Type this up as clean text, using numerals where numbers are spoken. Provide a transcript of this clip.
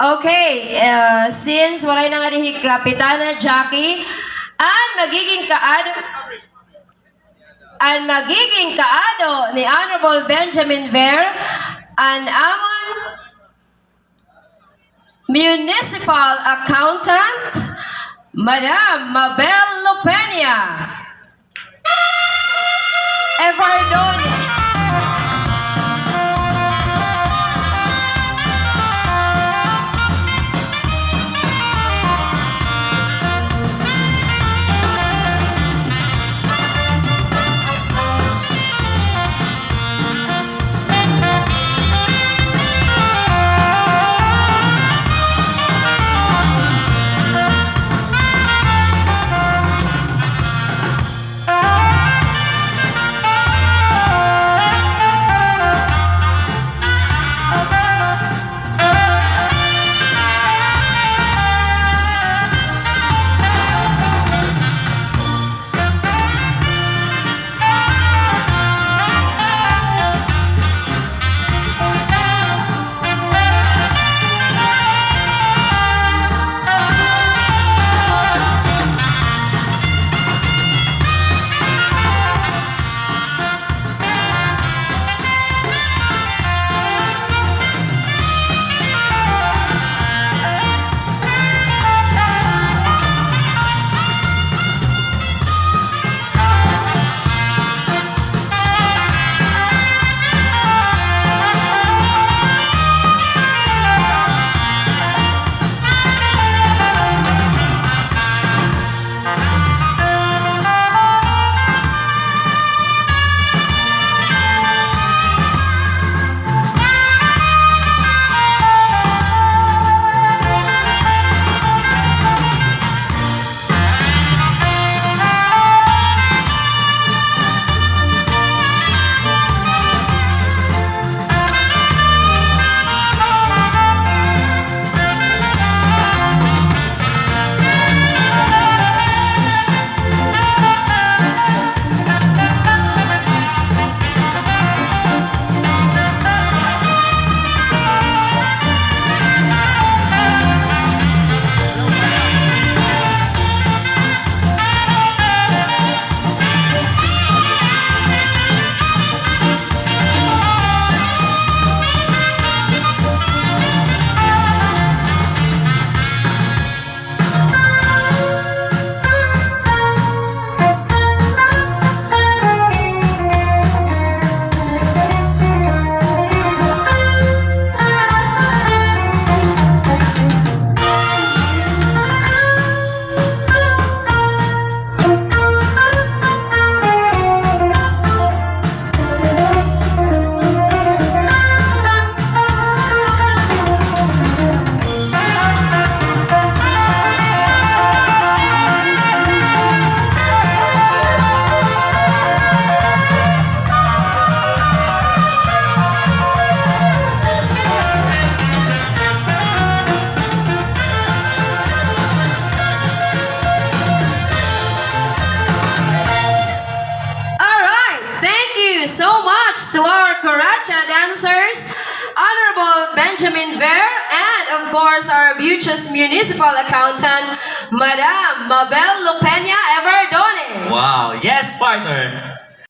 Okay, since walay na nga dihi Kapitana Jackie, ang magiging kaado ni Honorable Benjamin Ver, ang amon Municipal Accountant, Madam Mabel Lopenia. Evardone. So much to our Karacha dancers, Honorable Benjamin Ver, and of course our Buchas Municipal Accountant, Madam Mabel Lopenia Evardone. Wow, yes, partner.